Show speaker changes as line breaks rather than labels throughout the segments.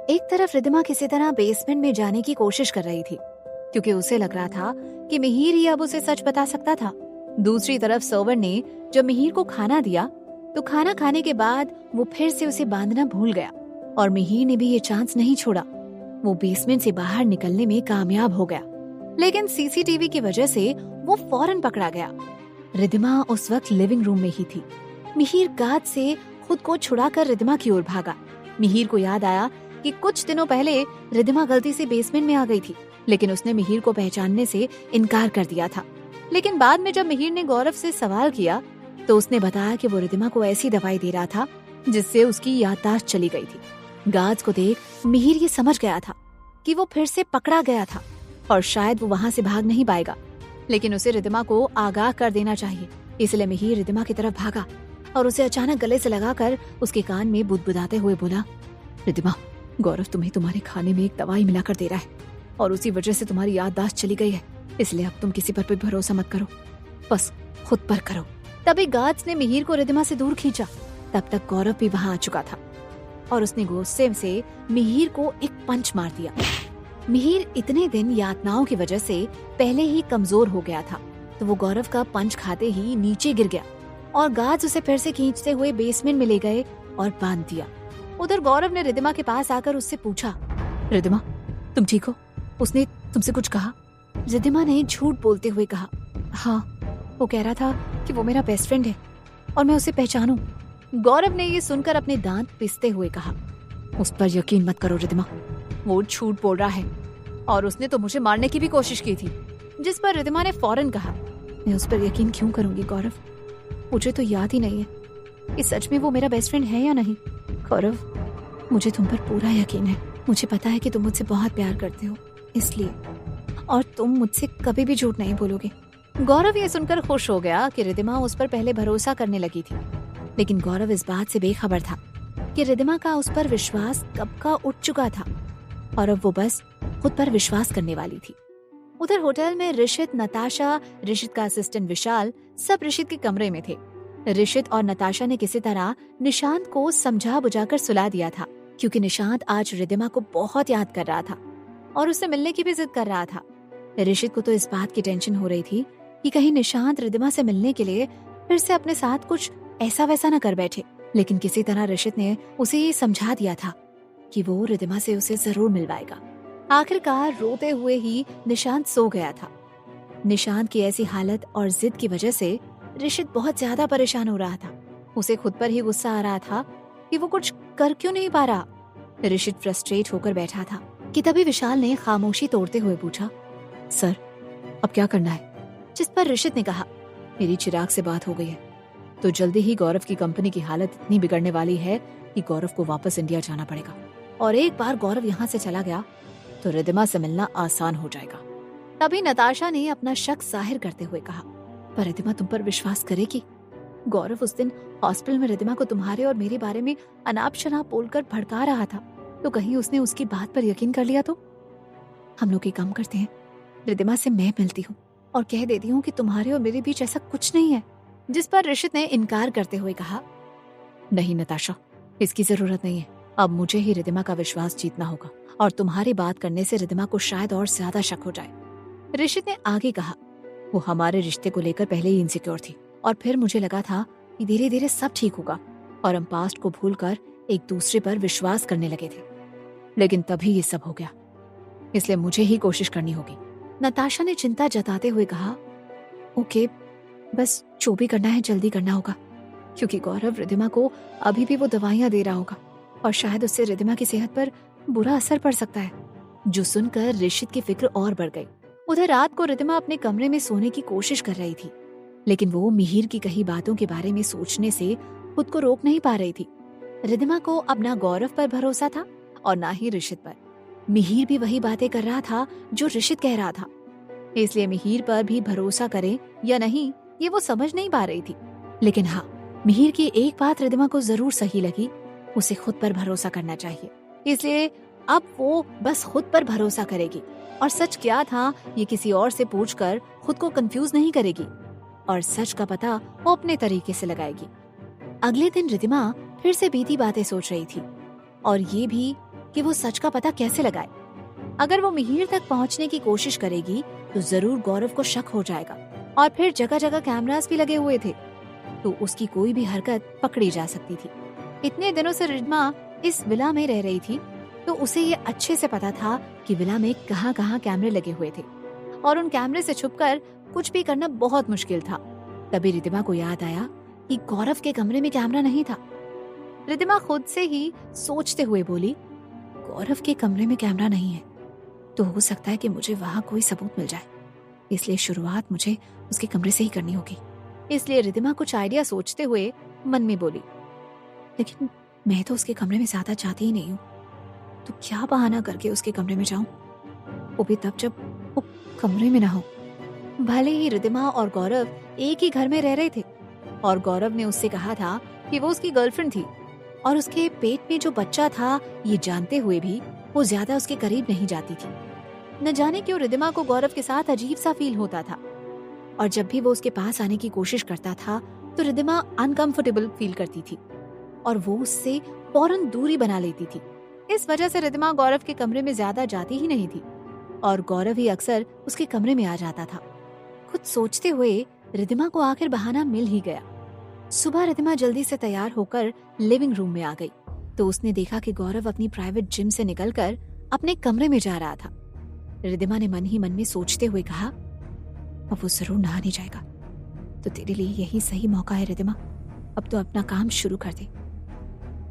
एक तरफ रिद्धिमा किसी तरह बेसमेंट में जाने की कोशिश कर रही थी, क्योंकि उसे लग रहा था कि मिहिर ही अब उसे सच बता सकता था। दूसरी तरफ सर्वर ने जब मिहिर को खाना दिया तो खाना खाने के बाद वो फिर से उसे बांधना भूल गया, और मिहिर ने भी ये चांस नहीं छोड़ा। वो बेसमेंट से बाहर निकलने में कामयाब हो गया, लेकिन सीसीटीवी की वजह से वो फौरन पकड़ा गया। रिद्धिमा उस वक्त लिविंग रूम में ही थी। मिहिर गाद से खुद को छुड़ाकर रिद्धिमा की ओर भागा। मिहिर को याद आया कि कुछ दिनों पहले रिद्धिमा गलती से बेसमेंट में आ गई थी, लेकिन उसने मिहिर को पहचानने से इनकार कर दिया था। लेकिन बाद में जब मिहिर ने गौरव से सवाल किया तो उसने बताया कि वो रिद्धिमा को ऐसी दवाई दे रहा था जिससे उसकी याददाश्त चली गई थी। गार्ड्स को देख मिहिर ये समझ गया था कि वो फिर से पकड़ा गया था और शायद वो वहाँ से भाग नहीं पाएगा, लेकिन उसे रिद्धिमा को आगाह कर देना चाहिए। इसलिए मिहिर रिद्धिमा की तरफ भागा और उसे अचानक गले से लगाकर उसके कान में बुदबुदाते हुए बोला, रिद्धिमा, गौरव तुम्हें तुम्हारे खाने में एक दवाई मिलाकर दे रहा है और उसी वजह से तुम्हारी याददाश्त चली गई है, इसलिए अब तुम किसी पर भी भरोसा मत करो, बस खुद पर करो। तभी गार्ड्स ने मिहिर को रिद्धिमा से दूर खींचा। तब तक गौरव भी वहाँ आ चुका था और उसने गुस्से से मिहिर को एक पंच मार दिया। मिहिर इतने दिन यातनाओं की वजह से पहले ही कमजोर हो गया था, तो वो गौरव का पंच खाते ही नीचे गिर गया और गार्ड्स उसे फिर से खींचते हुए बेसमेंट में ले गए और बांध दिया। उधर गौरव ने रिद्धिमा के पास आकर उससे पूछा, रिद्धिमा, तुम ठीक हो? उसने तुमसे कुछ कहा? रिद्धिमा ने झूठ बोलते हुए कहा, हाँ, वो कह रहा था कि वो मेरा बेस्ट फ्रेंड है और मैं उसे पहचानूं। गौरव ने ये सुनकर अपने दांत पिसते हुए कहा, उस पर यकीन मत करो रिद्धिमा, वो झूठ बोल रहा है और उसने तो मुझे मारने की भी कोशिश की थी। जिस पर रिद्धिमा ने फौरन कहा, मैं उस पर यकीन क्यों करूंगी गौरव, मुझे तो याद ही नहीं है कि सच में वो मेरा बेस्ट फ्रेंड है या नहीं। गौरव, मुझे तुम पर पूरा यकीन है, मुझे पता है कि तुम मुझसे बहुत प्यार करते हो इसलिए, और तुम मुझसे कभी भी झूठ नहीं बोलोगे। गौरव ये सुनकर खुश हो गया कि रिद्धिमा उस पर पहले भरोसा करने लगी थी, लेकिन गौरव इस बात से बेखबर था कि रिद्धिमा का उस पर विश्वास कब का उठ चुका था और अब वो बस खुद पर विश्वास करने वाली थी। उधर होटल में ऋषित, नताशा, ऋषित का असिस्टेंट विशाल सब ऋषित के कमरे में थे। ऋषित और नताशा ने किसी तरह निशांत को समझा बुझाकर सुला दिया था, क्योंकि निशांत आज रिद्धिमा को बहुत याद कर रहा था और उससे मिलने की भी जिद कर रहा था। ऋषित को तो इस बात की टेंशन हो रही थी कि कहीं निशांत रिद्धिमा से मिलने के लिए फिर से अपने साथ कुछ ऐसा वैसा न कर बैठे, लेकिन किसी तरह ऋषित ने उसे ये समझा दिया था कि वो रिद्धिमा से उसे जरूर मिलवाएगा। आखिरकार रोते हुए ही निशांत सो गया था। निशांत की ऐसी हालत और जिद की वजह से ऋषित बहुत ज्यादा परेशान हो रहा था। उसे खुद पर ही गुस्सा आ रहा था कि वो कुछ कर क्यों नहीं पा रहा। ऋषित फ्रस्ट्रेट होकर बैठा था कि तभी विशाल ने खामोशी तोड़ते हुए पूछा, सर, अब क्या करना है? जिस पर ऋषित ने कहा, मेरी चिराग से बात हो गई है, तो जल्दी ही गौरव की कंपनी की हालत इतनी बिगड़ने वाली है कि गौरव को वापस इंडिया जाना पड़ेगा, और एक बार गौरव यहाँ से चला गया तो रिद्धिमा से मिलना आसान हो जाएगा। तभी नताशा ने अपना शक जाहिर करते हुए कहा, पर रिद्धिमा तुम पर विश्वास करेगी? गौरव उस दिन हॉस्पिटल में रिद्धिमा को तुम्हारे और मेरे बारे में अनाप शनाप बोलकर भड़का रहा था, तो कहीं उसने उसकी बात पर यकीन कर लिया तो? हम लोग ये काम करते हैं, रिद्धिमा से मैं मिलती हूँ और कह देती हूँ कि तुम्हारे और मेरे बीच ऐसा कुछ नहीं है। जिस पर ऋषित ने इनकार करते हुए कहा, नहीं नताशा, इसकी जरूरत नहीं है, अब मुझे ही रिद्धिमा का विश्वास जीतना होगा और तुम्हारी बात करने से रिद्धिमा को शायद और ज्यादा शक हो जाए। ऋषित ने आगे कहा, वो हमारे रिश्ते को लेकर पहले ही इनसिक्योर थी और फिर मुझे लगा था कि धीरे धीरे सब ठीक होगा और हम पास्ट को भूलकर एक दूसरे पर विश्वास करने लगे थे, लेकिन तभी ये सब हो गया, इसलिए मुझे ही कोशिश करनी होगी। नताशा ने चिंता जताते हुए कहा, ओके, बस जो भी करना है जल्दी करना होगा, क्योंकि गौरव रिद्धिमा को अभी भी वो दवाइयां दे रहा होगा और शायद उससे रिद्धिमा की सेहत पर बुरा असर पड़ सकता है। जो सुनकर ऋषित की फिक्र और बढ़ गई। उधर रात को रिद्धिमा अपने कमरे में सोने की कोशिश कर रही थी, लेकिन वो मिहिर की कही बातों के बारे में सोचने से खुद को रोक नहीं पा रही थी। रिद्धिमा को अब ना गौरव पर भरोसा था और ना ही ऋषित पर। मिहिर भी वही बातें कर रहा था जो ऋषित कह रहा था, इसलिए मिहिर पर भी भरोसा करे या नहीं ये वो समझ नहीं पा रही थी। लेकिन हाँ, मिहिर की एक बात रिद्धिमा को जरूर सही लगी, उसे खुद पर भरोसा करना चाहिए। इसलिए अब वो बस खुद पर भरोसा करेगी और सच क्या था ये किसी और से पूछकर खुद को कंफ्यूज नहीं करेगी और सच का पता वो अपने तरीके से लगाएगी। अगले दिन रिद्धिमा फिर से बीती बातें सोच रही थी और ये भी कि वो सच का पता कैसे लगाए। अगर वो मिहिर तक पहुंचने की कोशिश करेगी तो जरूर गौरव को शक हो जाएगा, और फिर जगह जगह कैमरास भी लगे हुए थे, तो उसकी कोई भी हरकत पकड़ी जा सकती थी। इतने दिनों से रिद्धिमा इस विला में रह रही थी, तो उसे ये अच्छे से पता था कि विला में कहाँ कहाँ कैमरे लगे हुए थे, और उन कैमरे से छुपकर कुछ भी करना बहुत मुश्किल था। तभी रिद्धिमा को याद आया कि गौरव के कमरे में कैमरा नहीं था। रिद्धिमा खुद से ही सोचते हुए बोली, गौरव के कमरे में कैमरा नहीं है, तो हो सकता है कि मुझे वहां कोई सबूत मिल जाए, इसलिए शुरुआत मुझे उसके कमरे से ही करनी होगी। इसलिए रिद्धिमा कुछ आइडिया सोचते हुए मन में बोली, लेकिन मैं तो उसके कमरे में ज्यादा चाहती ही नहीं हूँ, तो क्या बहाना करके उसके कमरे में जाऊं, वो भी तब जब वो कमरे में ना हो। भले ही रिद्धिमा और गौरव एक ही घर में रह रहे थे, और गौरव ने उससे कहा था कि वो उसकी गर्लफ्रेंड थी, और उसके पेट में जो बच्चा था ये जानते हुए भी वो ज्यादा उसके करीब नहीं जाती थी। न जाने क्यों रिद्धिमा को गौरव के साथ अजीब सा फील होता था, और जब भी वो उसके पास आने की कोशिश करता था तो रिद्धिमा अनकंफर्टेबल फील करती थी, और वो उससे फौरन दूरी बना लेती थी। इस वजह से रिद्धिमा गौरव के कमरे में ज्यादा जाती ही नहीं थी, और गौरव ही अक्सर उसके कमरे में आ जाता था। खुद सोचते हुए रिद्धिमा को आखिर बहाना मिल ही गया। सुबह रिद्धिमा जल्दी से तैयार होकर लिविंग रूम में आ गई, तो उसने देखा कि गौरव अपनी प्राइवेट जिम से निकलकर अपने कमरे में जा रहा था। रिद्धिमा ने मन ही मन में सोचते हुए कहा, अब वो जरूर नहाने जाएगा, तो तेरे लिए यही सही मौका है रिद्धिमा, अब तो अपना काम शुरू कर दे।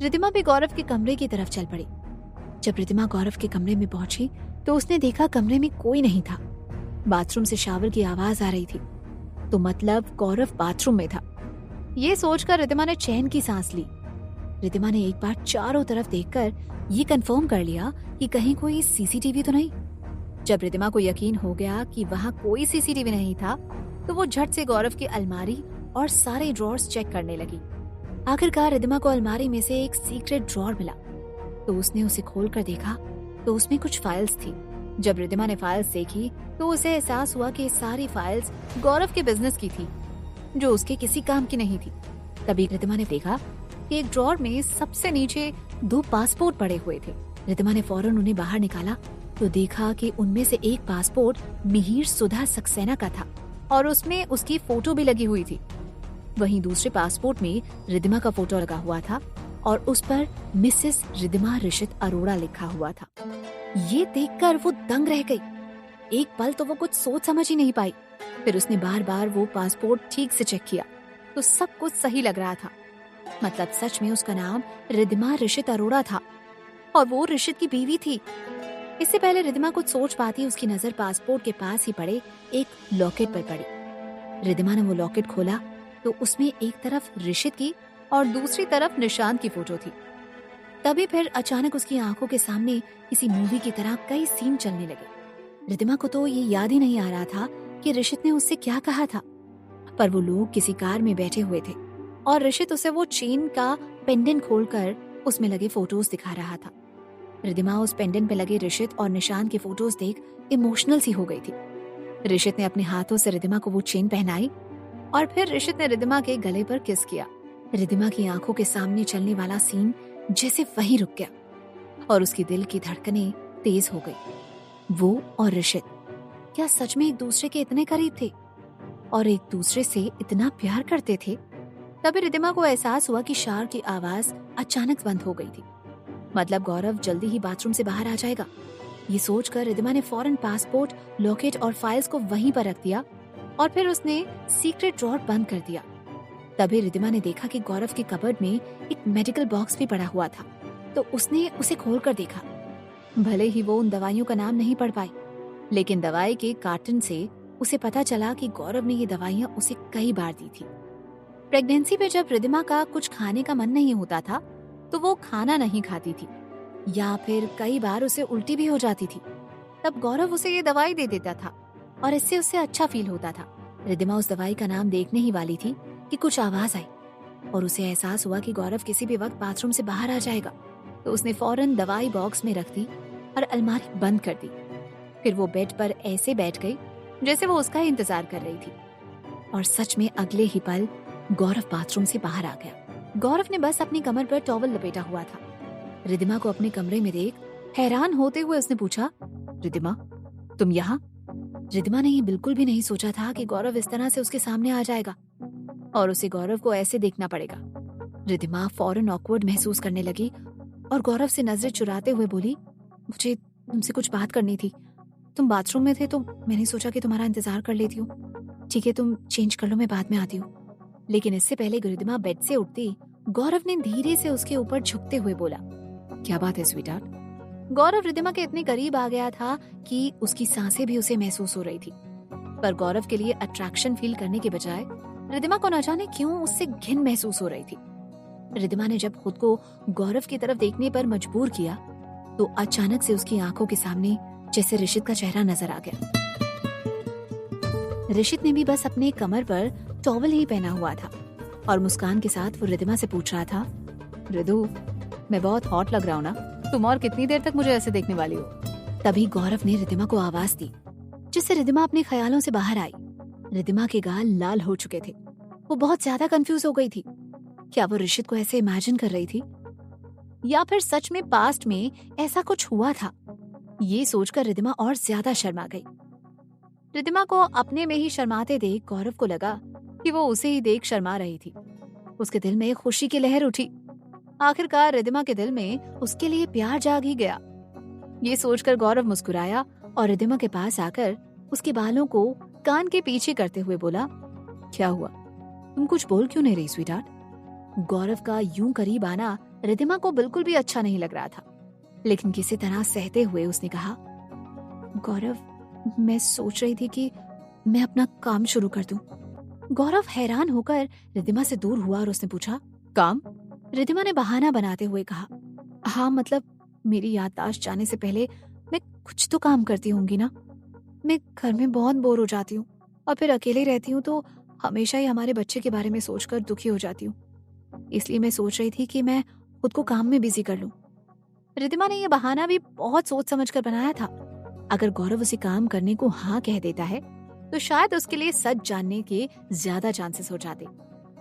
रिद्धिमा भी गौरव के कमरे की तरफ चल पड़ी। जब रिद्धिमा गौरव के कमरे में पहुंची तो उसने देखा कमरे में कोई नहीं था। बाथरूम से शावर की आवाज आ रही थी, तो मतलब गौरव बाथरूम में था। ये सोचकर रिद्धिमा ने चैन की सांस ली। रिद्धिमा ने एक बार चारों तरफ देखकर ये कंफर्म कर लिया कि कहीं कोई सीसीटीवी तो नहीं। जब रिद्धिमा को यकीन हो गया कि वहां कोई सीसीटीवी नहीं था, तो वो झट से गौरव की अलमारी और सारे ड्रॉर्स चेक करने लगी। आखिरकार रिद्धिमा को अलमारी में से एक सीक्रेट ड्रॉर मिला, तो उसने उसे खोलकर देखा तो उसमें कुछ फाइल्स थी। जब रिद्धिमा ने फाइल्स देखी तो उसे एहसास हुआ कि ये सारी फाइल्स गौरव के बिजनेस की थी, जो उसके किसी काम की नहीं थी। तभी रिद्धिमा ने देखा कि एक ड्रॉर में सबसे नीचे 2 पासपोर्ट पड़े हुए थे। रिद्धिमा ने फौरन उन्हें बाहर निकाला तो देखा कि उनमें से एक पासपोर्ट मिहिर सुधा सक्सेना का था, और उसमें उसकी फोटो भी लगी हुई थी। वहीं दूसरे पासपोर्ट में रिद्धिमा का फोटो लगा हुआ था, और उस पर मिसेस रिद्धिमा ऋषित अरोड़ा लिखा हुआ था। ये देखकर वो दंग रह गई। एक पल तो वो कुछ सोच समझ ही नहीं पाई। फिर उसने बार बार वो पासपोर्ट ठीक से चेक किया, तो सब कुछ सही लग रहा था। मतलब सच में उसका नाम रिद्धिमा ऋषित अरोड़ा था, और वो ऋषित की बीवी थी। इससे पहले रिद्धिमा कुछ सोच पाती, उसकी नजर पासपोर्ट के पास ही पड़े एक लॉकेट पर पड़ी। रिद्धिमा ने वो लॉकेट खोला तो उसमें एक तरफ ऋषित की और दूसरी तरफ निशांत की फोटो थी। तभी फिर अचानक उसकी आंखों के सामने किसी मूवी की तरह कई सीन चलने लगे। रिद्धिमा को तो ये याद ही नहीं आ रहा था कि ऋषित ने उससे क्या कहा था, पर वो लोग किसी कार में बैठे हुए थे, और ऋषित उसे वो चेन का पेंडेंट खोलकर उसमें लगे फोटोज दिखा रहा था। रिद्धिमा उस पेंडेंट पे लगे ऋषित और निशांत की फोटोज देख इमोशनल सी हो गई थी। ऋषित ने अपने हाथों से रिद्धिमा को वो चेन पहनाई, और फिर ऋषित ने रिद्धिमा के गले पर किस किया। रिद्धिमा की आंखों के सामने चलने वाला सीन जैसे वहीं रुक गया, और उसकी दिल की धड़कनें तेज हो गई। वो और ऋषित क्या सच में एक दूसरे के इतने करीब थे और एक दूसरे से इतना प्यार करते थे? तभी रिद्धिमा को एहसास हुआ कि शार की आवाज अचानक बंद हो गई थी। मतलब गौरव जल्दी ही बाथरूम से बाहर आ जाएगा। ये सोचकर रिद्धिमा ने फौरन पासपोर्ट, लॉकेट और फाइल्स को वहीं पर रख दिया, और फिर उसने सीक्रेट ड्रॉर बंद कर दिया। तभी रिद्धिमा ने देखा कि गौरव के कबर्ड में एक मेडिकल बॉक्स भी पड़ा हुआ था, तो उसने उसे खोलकर देखा। भले ही वो उन दवाइयों का नाम नहीं पढ़ पाई, लेकिन दवाई के कार्टन से उसे पता चला कि गौरव ने ये दवाइयां उसे कई बार दी थी। प्रेगनेंसी में जब रिद्धिमा का कुछ खाने का मन नहीं होता था, तो वो खाना नहीं खाती थी, या फिर कई बार उसे उल्टी भी हो जाती थी। तब गौरव उसे ये दवाई दे देता था, और इससे उसे अच्छा फील होता था। रिद्धिमा उस दवाई का नाम देखने ही वाली थी कि कुछ आवाज आई, और उसे एहसास हुआ कि गौरव किसी भी वक्त बाथरूम से बाहर आ जाएगा। तो उसने फौरन दवाई बॉक्स में रख दी और अलमारी बंद कर दी। फिर वो बेड पर ऐसे बैठ गई जैसे वो उसका इंतजार कर रही थी, और सच में अगले ही पल गौरव बाथरूम से बाहर आ गया। गौरव ने बस अपनी कमर पर टॉवल लपेटा हुआ था। रिद्धिमा को अपने कमरे में देख हैरान होते हुए उसने पूछा, रिद्धिमा तुम यहाँ? रिद्धिमा ने ये बिल्कुल भी नहीं सोचा था कि गौरव इस तरह से उसके सामने आ जाएगा और उसे गौरव को ऐसे देखना पड़ेगा। रिद्धिमा फौरन ऑकवर्ड महसूस करने लगी और गौरव से नजरें चुराते हुए बोली, मुझे तुमसे कुछ बात करनी थी। तुम बाथरूम में थे तो मैंने सोचा कि तुम्हारा इंतजार कर लेती हूँ। ठीक है, तुम चेंज कर लो, मैं बाद में आती हूँ। लेकिन इससे पहले रिद्धिमा बेड से उठती गौरव ने धीरे से उसके ऊपर झुकते हुए बोला, क्या बात है स्वीटहार्ट? गौरव रिद्धिमा के इतने करीब आ गया था कि उसकी सांसें भी उसे महसूस हो रही थी, पर गौरव के लिए अट्रैक्शन फील करने के बजाय रिद्धिमा को न जाने क्यों उससे घिन महसूस हो रही थी। रिद्धिमा ने जब खुद को गौरव की तरफ देखने पर मजबूर किया तो अचानक से उसकी आंखों के सामने जैसे ऋषित का चेहरा नजर आ गया। ऋषित ने भी बस अपने कमर पर टॉवल ही पहना हुआ था और मुस्कान के साथ वो रिद्धिमा से पूछ रहा था, रिद्धू मैं बहुत हॉट लग रहा हूँ ना? तुम और कितनी देर तक मुझे ऐसे देखने वाली हो? तभी गौरव ने रिद्धिमा को आवाज दी, जिससे रिद्धिमा अपने ख्यालों से बाहर आई। रिद्धिमा के गाल लाल हो चुके थे। वो बहुत ज्यादा कंफ्यूज हो गई थी। क्या वो ऋषित को ऐसे इमेजिन कर रही थी या फिर सच में पास्ट में ऐसा कुछ हुआ था? ये सोचकर रिद्धिमा और ज्यादा शर्मा गई। रिद्धिमा को अपने में ही शर्माते देख गौरव को लगा कि वो उसे ही देख शर्मा रही थी। उसके दिल में खुशी की लहर उठी। आखिरकार रिद्धिमा के दिल में उसके लिए प्यार जाग ही गया। ये सोचकर गौरव मुस्कुराया और रिद्धिमा के पास आकर उसके बालों को कान के पीछे करते हुए बोला, क्या हुआ? तुम कुछ बोल क्यों नहीं रही स्वीटहार्ट? गौरव का यूं करीब आना रिद्धिमा को बिल्कुल भी अच्छा नहीं लग रहा था, लेकिन किसी तरह सहते हुए उसने कहा, गौरव मैं सोच रही थी कि मैं अपना काम शुरू कर दूं। गौरव हैरान होकर रिद्धिमा से दूर हुआ और उसने पूछा, काम? रिद्धिमा ने बहाना बनाते हुए कहा, हाँ मतलब मेरी याददाश्त जाने से पहले मैं कुछ तो काम करती होंगी ना। मैं घर में बहुत बोर हो जाती हूँ और फिर अकेले रहती हूँ तो हमेशा ही हमारे बच्चे के बारे में सोचकर दुखी हो जाती हूँ। इसलिए मैं सोच रही थी कि मैं खुद को काम में बिजी कर लूं। रिद्धिमा ने यह बहाना भी बहुत सोच समझ कर बनाया था। अगर गौरव उसे काम करने को हाँ कह देता है तो शायद उसके लिए सच जानने के ज्यादा चांसेस हो जाते।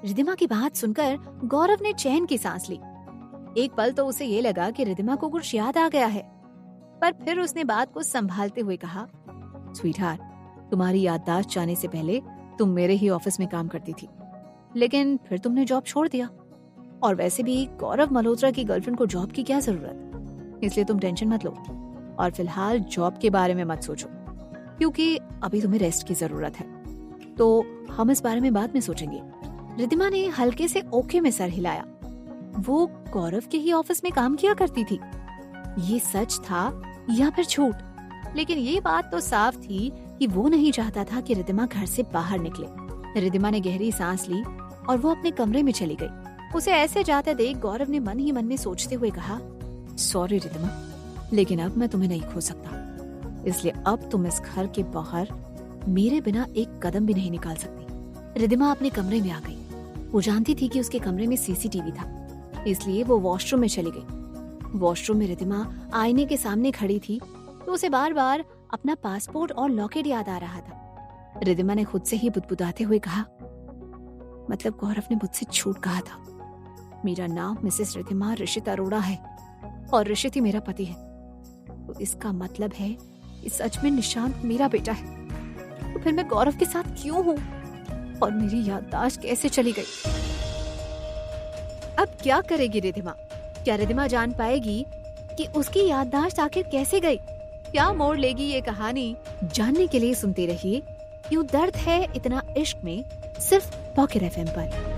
रिद्धिमा की बात सुनकर गौरव ने चैन की सांस ली। एक पल तो उसे ये लगा कि रिद्धिमा को कुछ याद आ गया है, पर फिर उसने बात को संभालते हुए कहा, स्वीटहार्ट तुम्हारी याददाश्त जाने से पहले तुम मेरे ही ऑफिस में काम करती थी, लेकिन फिर तुमने जॉब छोड़ दिया। और वैसे भी गौरव मल्होत्रा की गर्लफ्रेंड को जॉब की क्या जरूरत? इसलिए तुम टेंशन मत लो और फिलहाल जॉब के बारे में मत सोचो, क्योंकि अभी तुम्हें रेस्ट की जरूरत है। तो हम इस बारे में बाद में सोचेंगे। रिद्धिमा ने हल्के से ओके में सर हिलाया। वो गौरव के ही ऑफिस में काम किया करती थी। ये सच था या फिर झूठ? लेकिन ये बात तो साफ थी कि वो नहीं चाहता था कि रिद्धिमा घर से बाहर निकले। रिद्धिमा ने गहरी सांस ली और वो अपने कमरे में चली गई। उसे ऐसे जाते देख गौरव ने मन ही मन में सोचते हुए कहा, सॉरी रिद्धिमा, लेकिन अब मैं तुम्हें नहीं खो सकता, इसलिए अब तुम इस घर के बाहर मेरे बिना एक कदम भी नहीं निकाल सकती। रिद्धिमा अपने कमरे में आ गई। वो जानती थी कि उसके कमरे में सीसीटीवी था, इसलिए वो वॉशरूम में चली गई। वॉशरूम में रिद्धिमा आईने के सामने खड़ी थी तो उसे बार बार अपना पासपोर्ट और लॉकेट याद आ रहा था। रिद्धिमा ने खुद से ही बुदबुदाते हुए कहा, मतलब गौरव ने मुझसे झूठ कहा था। मेरा नाम मिसेस रिद्धिमा ऋषित अरोड़ा है और ऋषित ही मेरा पति है। तो इसका मतलब है कि सच में निशांत मेरा बेटा है। तो फिर मैं गौरव के साथ क्यों हूँ और मेरी याददाश्त कैसे चली गई? अब क्या करेगी रिद्धिमा? क्या रिद्धिमा जान पाएगी कि उसकी याददाश्त आखिर कैसे गई? क्या मोड़ लेगी ये कहानी? जानने के लिए सुनते रहिए क्यों दर्द है इतना इश्क में, सिर्फ पॉकेट FM पर।